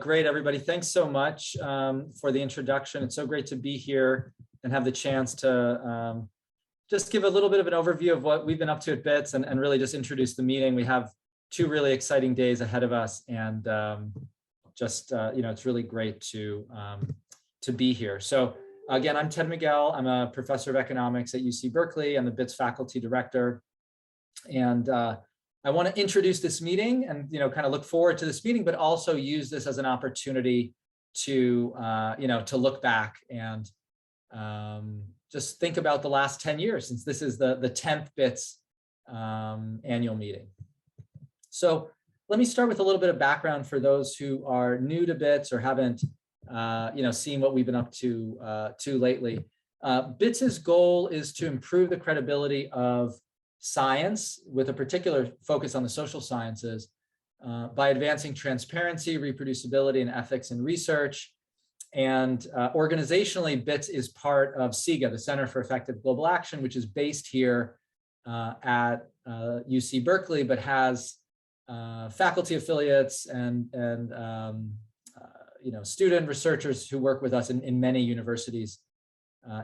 Great, everybody. Thanks so much for the introduction. It's so great to be here and have the chance to just give a little bit of an overview of what we've been up to at BITSS and really just introduce the meeting. We have 2 really exciting days ahead of us, and it's really great to be here. So again, I'm Ted Miguel. I'm a professor of economics at UC Berkeley. I'm the BITSS faculty director, and I want to introduce this meeting and kind of look forward to this meeting, but also use this as an opportunity to to look back and just think about the last 10 years, since this is the 10th BITSS annual meeting. So let me start with a little bit of background for those who are new to BITSS or haven't seen what we've been up to lately. BITSS's goal is to improve the credibility of science, with a particular focus on the social sciences, by advancing transparency, reproducibility, and ethics in research. And organizationally, BITSS is part of CEGA, the Center for Effective Global Action, which is based here at UC Berkeley, but has faculty affiliates and student researchers who work with us in many universities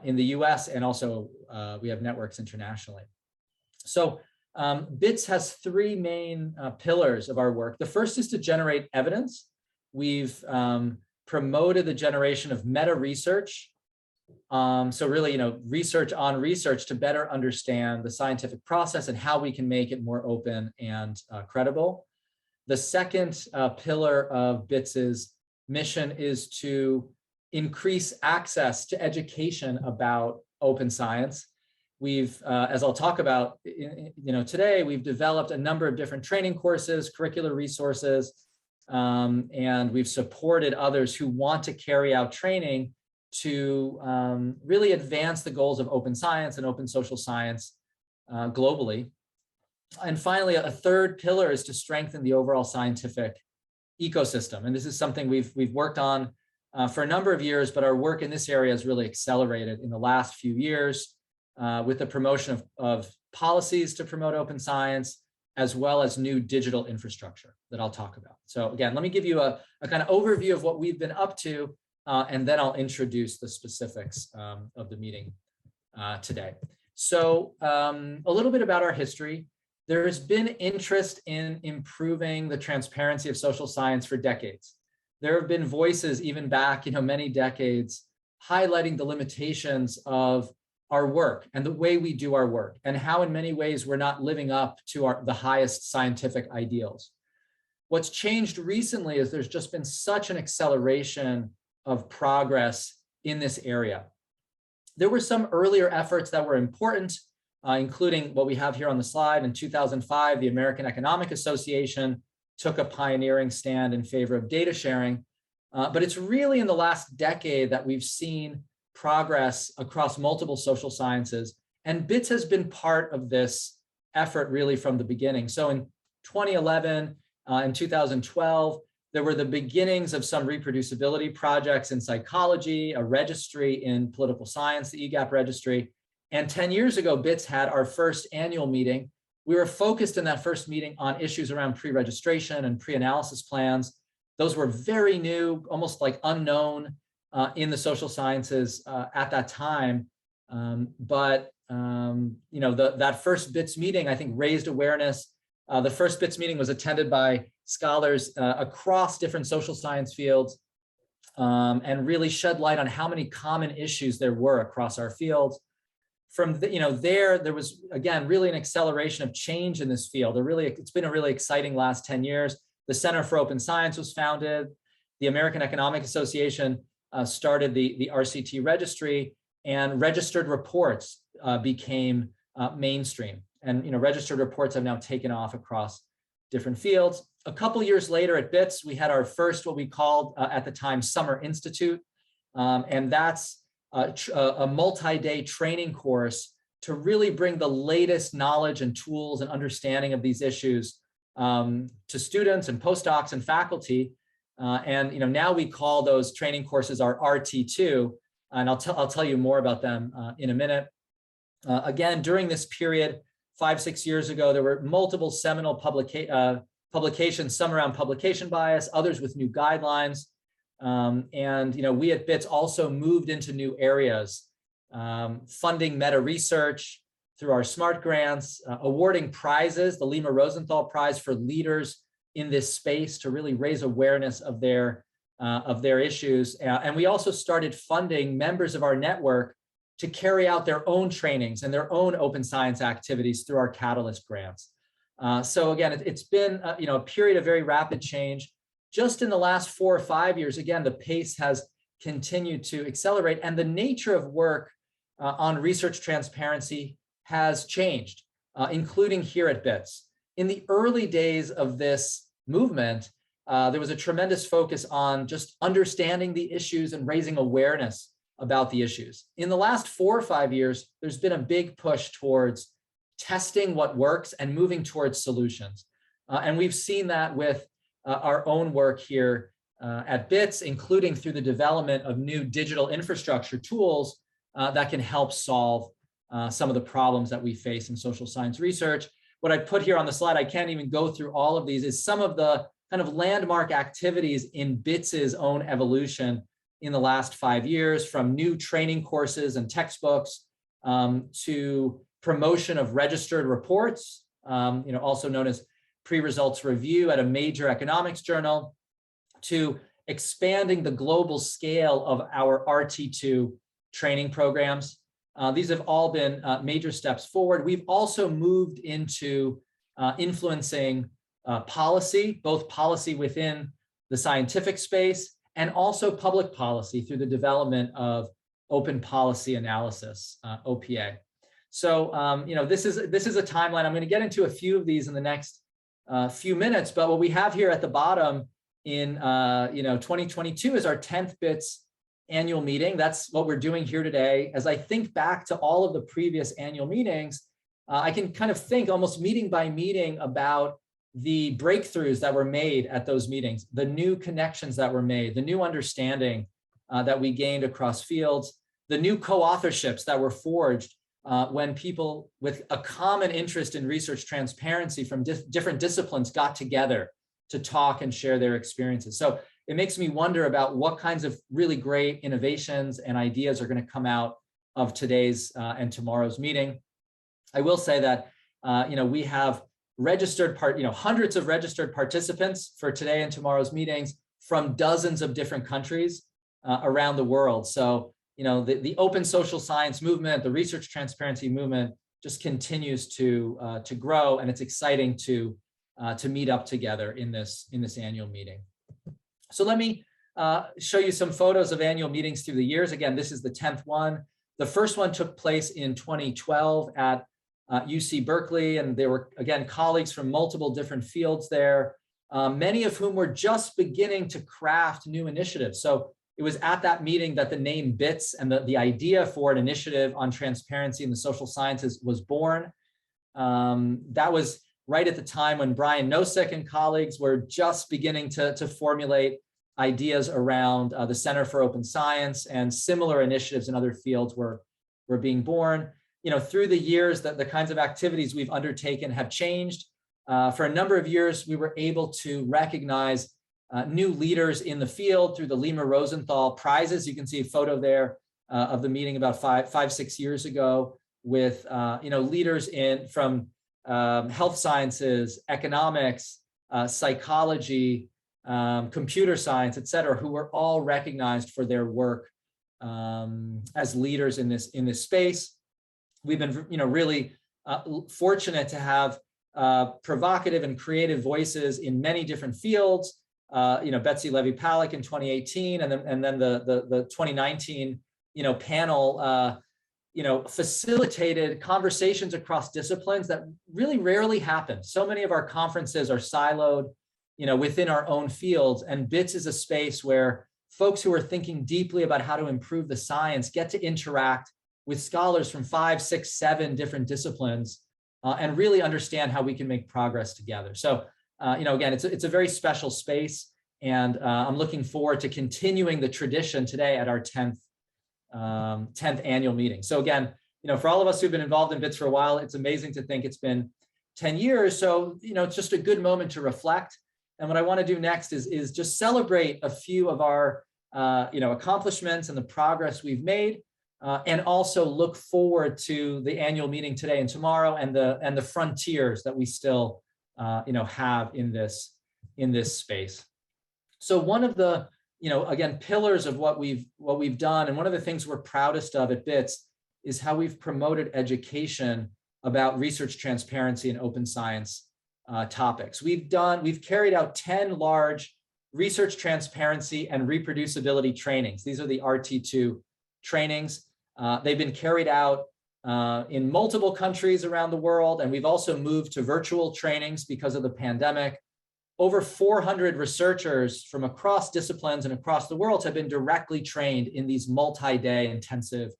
in the US, and also we have networks internationally. So BITSS has 3 main pillars of our work. The first is to generate evidence. We've promoted the generation of meta research. So really, research on research to better understand the scientific process and how we can make it more open and credible. The second pillar of BITSS's mission is to increase access to education about open science. We've, as I'll talk about, today, we've developed a number of different training courses, curricular resources, and we've supported others who want to carry out training to really advance the goals of open science and open social science globally. And finally, a third pillar is to strengthen the overall scientific ecosystem. And this is something we've worked on for a number of years, but our work in this area has really accelerated in the last few years. With the promotion of policies to promote open science, as well as new digital infrastructure that I'll talk about. So again, let me give you a kind of overview of what we've been up to, and then I'll introduce the specifics of the meeting today. So a little bit about our history. There has been interest in improving the transparency of social science for decades. There have been voices even back, many decades, highlighting the limitations of our work and the way we do our work, and how in many ways we're not living up to the highest scientific ideals. What's changed recently is there's just been such an acceleration of progress in this area. There were some earlier efforts that were important, including what we have here on the slide. In 2005, the American Economic Association took a pioneering stand in favor of data sharing, but it's really in the last decade that we've seen progress across multiple social sciences, and BITSS has been part of this effort really from the beginning. So in 2011 and 2012, there were the beginnings of some reproducibility projects in psychology, a registry in political science, the EGAP registry, and 10 years ago, BITSS had our first annual meeting. We were focused in that first meeting on issues around pre-registration and pre-analysis plans. Those were very new, almost like unknown in the social sciences at that time. That first BITSS meeting, I think, raised awareness. The first BITSS meeting was attended by scholars across different social science fields, and really shed light on how many common issues there were across our fields. From there was, again, really an acceleration of change in this field. It's been a really exciting last 10 years. The Center for Open Science was founded. The American Economic Association started the RCT registry, and registered reports became mainstream. And registered reports have now taken off across different fields. A couple years later at BITSS, we had our first, what we called at the time, Summer Institute, and that's a multi-day training course to really bring the latest knowledge and tools and understanding of these issues to students and postdocs and faculty. Now we call those training courses our RT2, and I'll tell you more about them in a minute. Again, during this period, 5-6 years ago, there were multiple seminal publications, some around publication bias, others with new guidelines. And we at BITSS also moved into new areas, funding meta research through our SMART grants, awarding prizes, the Lima Rosenthal Prize for leaders in this space to really raise awareness of their issues. And we also started funding members of our network to carry out their own trainings and their own open science activities through our Catalyst grants. So again, it's been a period of very rapid change. Just in the last 4 or 5 years, again, the pace has continued to accelerate, and the nature of work on research transparency has changed, including here at BITSS. In the early days of this movement, there was a tremendous focus on just understanding the issues and raising awareness about the issues. In the last 4 or 5 years, there's been a big push towards testing what works and moving towards solutions. And we've seen that with our own work here at BITSS, including through the development of new digital infrastructure tools that can help solve some of the problems that we face in social science research. What I put here on the slide, I can't even go through all of these, is some of the kind of landmark activities in BITSS's own evolution in the last 5 years, from new training courses and textbooks to promotion of registered reports, also known as pre-results review at a major economics journal, to expanding the global scale of our RT2 training programs. These have all been major steps forward. We've also moved into influencing policy, both policy within the scientific space and also public policy through the development of open policy analysis, OPA. So, this is a timeline. I'm going to get into a few of these in the next few minutes, but what we have here at the bottom in 2022 is our 10th BITSS annual meeting. That's what we're doing here today. As I think back to all of the previous annual meetings, I can kind of think almost meeting by meeting about the breakthroughs that were made at those meetings, the new connections that were made, the new understanding that we gained across fields, the new co-authorships that were forged when people with a common interest in research transparency from different disciplines got together to talk and share their experiences. So it makes me wonder about what kinds of really great innovations and ideas are going to come out of today's and tomorrow's meeting. I will say that we have registered hundreds of registered participants for today and tomorrow's meetings from dozens of different countries around the world. So the open social science movement, the research transparency movement, just continues to grow, and it's exciting to meet up together in this annual meeting. So let me show you some photos of annual meetings through the years. Again, this is the 10th one. The first one took place in 2012 at UC Berkeley, and there were, again, colleagues from multiple different fields there, many of whom were just beginning to craft new initiatives. So it was at that meeting that the name BITSS and the idea for an initiative on transparency in the social sciences was born. That was right at the time when Brian Nosek and colleagues were just beginning to formulate ideas around the Center for Open Science, and similar initiatives in other fields were being born. Through the years, the kinds of activities we've undertaken have changed. For a number of years, we were able to recognize new leaders in the field through the Lima Rosenthal prizes. You can see a photo there of the meeting about 5-6 years ago with leaders from health sciences, economics, psychology, computer science, et cetera, who were all recognized for their work as leaders in this space. We've been really fortunate to have provocative and creative voices in many different fields. Betsy Levy-Palak in 2018, and then the 2019 panel facilitated conversations across disciplines that really rarely happen. So many of our conferences are siloed within our own fields, and BITSS is a space where folks who are thinking deeply about how to improve the science get to interact with scholars from 5, 6, 7 different disciplines and really understand how we can make progress together. So again, it's a very special space, and I'm looking forward to continuing the tradition today at our 10th annual meeting. So again, for all of us who've been involved in BITSS for a while, it's amazing to think it's been 10 years. So, it's just a good moment to reflect. And what I want to do next is just celebrate a few of our, accomplishments and the progress we've made, and also look forward to the annual meeting today and tomorrow, and the frontiers that we still, have in this space. So one of the, again, pillars of what we've done, and one of the things we're proudest of at BITSS, is how we've promoted education about research transparency and open science topics. We've carried out 10 large research transparency and reproducibility trainings. These are the RT2 trainings. They've been carried out in multiple countries around the world, and we've also moved to virtual trainings because of the pandemic. Over 400 researchers from across disciplines and across the world have been directly trained in these multi-day intensive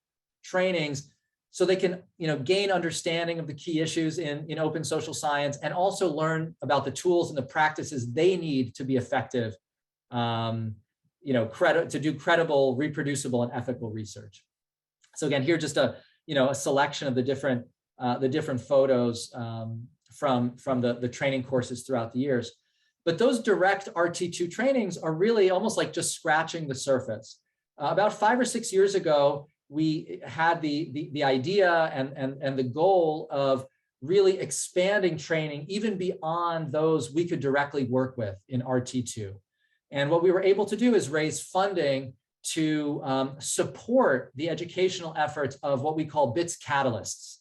trainings, so they can, gain understanding of the key issues in open social science, and also learn about the tools and the practices they need to be effective, to do credible, reproducible, and ethical research. So again, here just a selection of the different photos from the training courses throughout the years. But those direct RT2 trainings are really almost like just scratching the surface. About 5 or 6 years ago, we had the idea and the goal of really expanding training even beyond those we could directly work with in RT2. And what we were able to do is raise funding to support the educational efforts of what we call BITSS catalysts.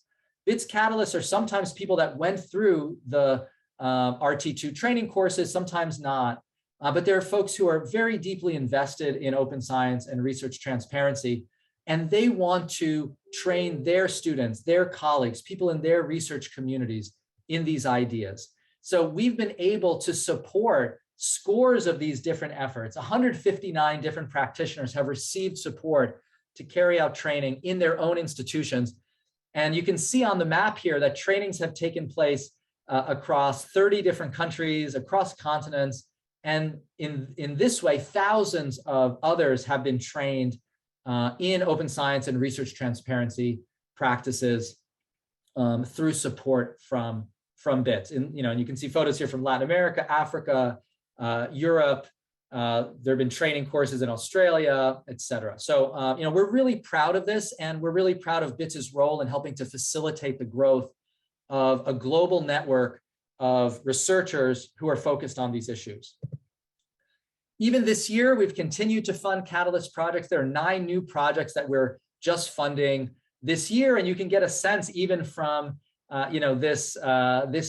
BITSS catalysts are sometimes people that went through the RT2 training courses, sometimes not, but there are folks who are very deeply invested in open science and research transparency, and they want to train their students, their colleagues, people in their research communities in these ideas. So we've been able to support scores of these different efforts. 159 different practitioners have received support to carry out training in their own institutions. And you can see on the map here that trainings have taken place across 30 different countries, across continents. And in this way, thousands of others have been trained in open science and research transparency practices through support from BITSS. And you can see photos here from Latin America, Africa, Europe. There have been training courses in Australia, et cetera. So we're really proud of this, and we're really proud of BITSS's role in helping to facilitate the growth of a global network of researchers who are focused on these issues. Even this year, we've continued to fund Catalyst projects. There are 9 new projects that we're just funding this year, and you can get a sense even from this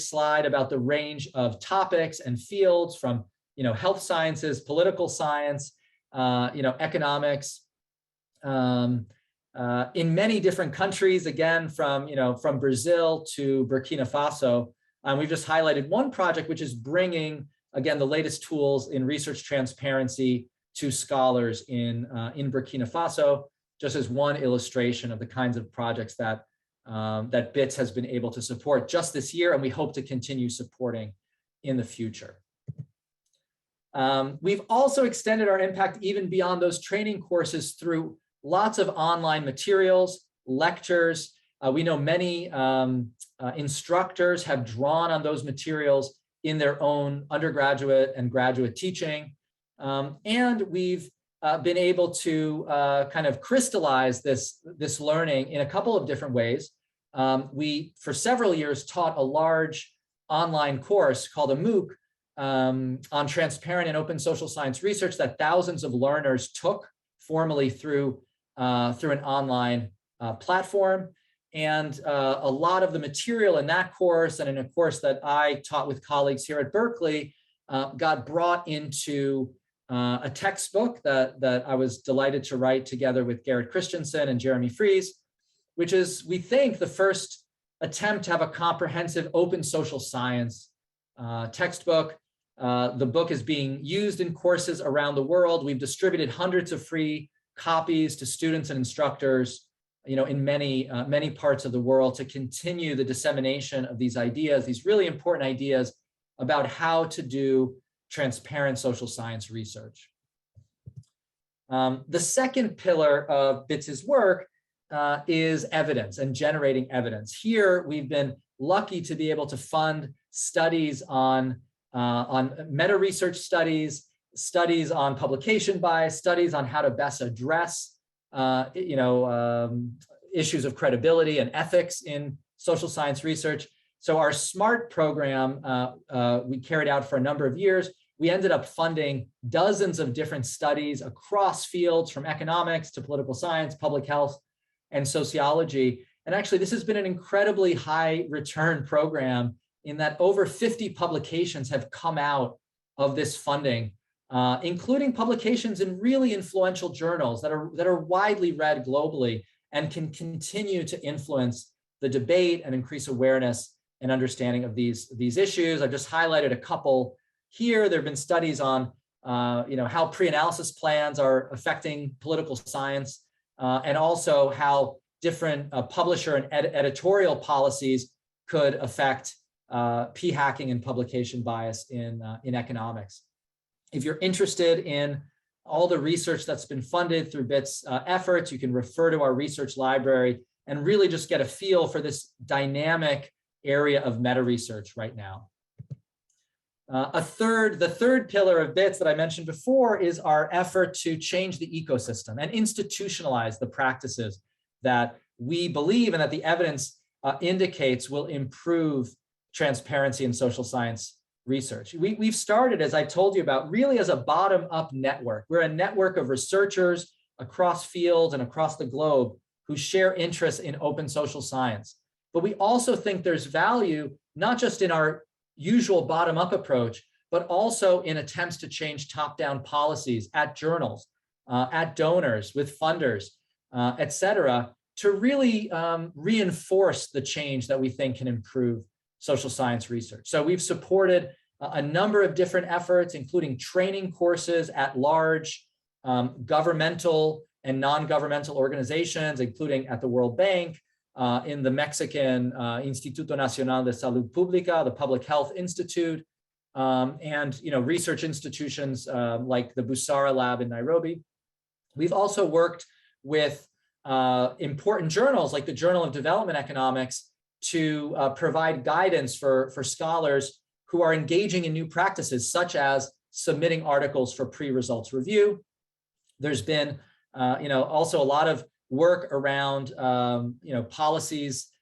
slide about the range of topics and fields from health sciences, political science, economics, in many different countries, again, from Brazil to Burkina Faso. We've just highlighted one project which is bringing, again, the latest tools in research transparency to scholars in Burkina Faso, just as one illustration of the kinds of projects that BITSS has been able to support just this year, and we hope to continue supporting in the future. We've also extended our impact even beyond those training courses through lots of online materials, lectures. We know many instructors have drawn on those materials in their own undergraduate and graduate teaching. And we've been able to kind of crystallize this learning in a couple of different ways. We, for several years, taught a large online course called a MOOC on transparent and open social science research that thousands of learners took formally through an online platform. And a lot of the material in that course and in a course that I taught with colleagues here at Berkeley got brought into a textbook that I was delighted to write together with Garrett Christensen and Jeremy Fries, which is, we think, the first attempt to have a comprehensive open social science textbook. The book is being used in courses around the world. We've distributed hundreds of free copies to students and instructors in many parts of the world to continue the dissemination of these ideas, these really important ideas about how to do transparent social science research. The second pillar of BITSS's work is evidence and generating evidence. Here, we've been lucky to be able to fund studies on meta-research studies, studies on publication bias, studies on how to best address issues of credibility and ethics in social science research. So our SMART program we carried out for a number of years. We ended up funding dozens of different studies across fields, from economics to political science, public health, and sociology. And actually, this has been an incredibly high return program in that over 50 publications have come out of this funding, including publications in really influential journals that are widely read globally and can continue to influence the debate and increase awareness and understanding of these issues. I've just highlighted a couple here. There have been studies on how pre-analysis plans are affecting political science, and also how different publisher and editorial policies could affect p-hacking and publication bias in economics. If you're interested in all the research that's been funded through BITSS efforts, you can refer to our research library and really just get a feel for this dynamic area of meta research right now. The third pillar of BITSS that I mentioned before is our effort to change the ecosystem and institutionalize the practices that we believe and that the evidence indicates will improve transparency in social science research. We've started, as I told you about, really as a bottom-up network. We're a network of researchers across fields and across the globe who share interests in open social science. But we also think there's value not just in our usual bottom-up approach, but also in attempts to change top-down policies at journals, at donors, with funders, et cetera, to really reinforce the change that we think can improve social science research. So we've supported a number of different efforts, including training courses at large governmental and non-governmental organizations, including at the World Bank, in the Mexican Instituto Nacional de Salud Pública, the Public Health Institute, and research institutions like the Busara Lab in Nairobi. We've also worked with important journals like the Journal of Development Economics to provide guidance for scholars who are engaging in new practices, such as submitting articles for pre-results review. There's been also a lot of work around policies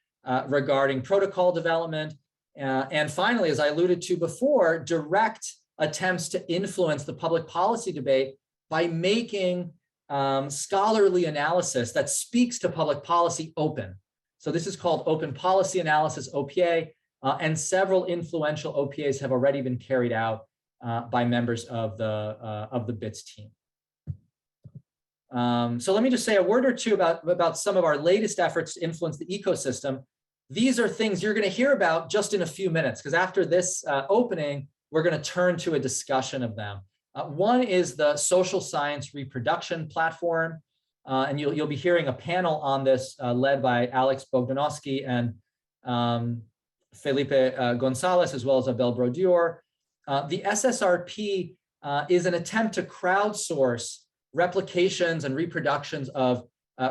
regarding protocol development. And finally, as I alluded to before, direct attempts to influence the public policy debate by making scholarly analysis that speaks to public policy open. So this is called Open Policy Analysis, OPA, and several influential OPAs have already been carried out by members of the BITSS team. So let me just say a word or two about some of our latest efforts to influence the ecosystem. These are things you're going to hear about just in a few minutes, because after this opening, we're going to turn to a discussion of them. One is the social science reproduction platform, and you'll be hearing a panel on this led by Alex Bogdanovsky and Felipe Gonzalez, as well as Abel Brodeur. The SSRP is an attempt to crowdsource replications and reproductions of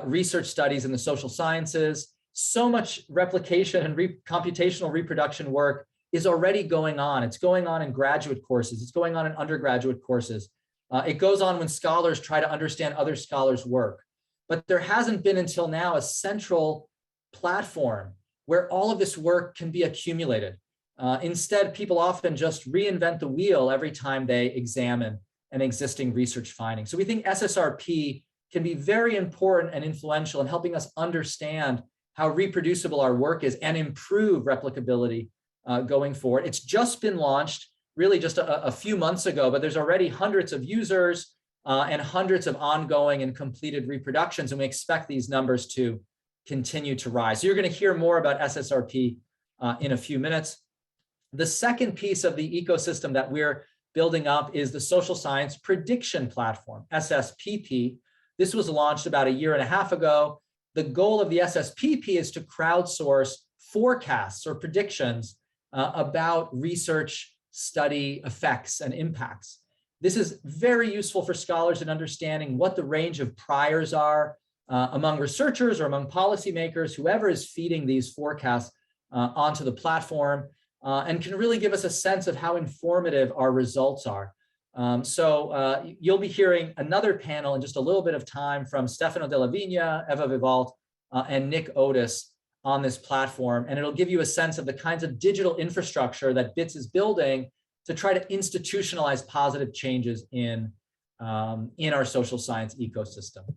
research studies in the social sciences. So much replication and computational reproduction work is already going on. It's going on in graduate courses. It's going on in undergraduate courses. It goes on when scholars try to understand other scholars' work. But there hasn't been until now a central platform where all of this work can be accumulated. Instead, people often just reinvent the wheel every time they examine an existing research finding. So we think SSRP can be very important and influential in helping us understand how reproducible our work is and improve replicability going forward. It's just been launched really just a few months ago, but there's already hundreds of users and hundreds of ongoing and completed reproductions, and we expect these numbers to continue to rise. So you're going to hear more about SSRP in a few minutes. The second piece of the ecosystem that we're building up is the social science prediction platform, SSPP. This was launched about 1.5 years ago. The goal of the SSPP is to crowdsource forecasts or predictions about research study effects and impacts. This is very useful for scholars in understanding what the range of priors are among researchers or among policymakers, whoever is feeding these forecasts onto the platform and can really give us a sense of how informative our results are. You'll be hearing another panel in just a little bit of time from Stefano Della Vigna, Eva Vivalt, and Nick Otis on this platform. And it'll give you a sense of the kinds of digital infrastructure that BITSS is building to try to institutionalize positive changes in our social science ecosystem.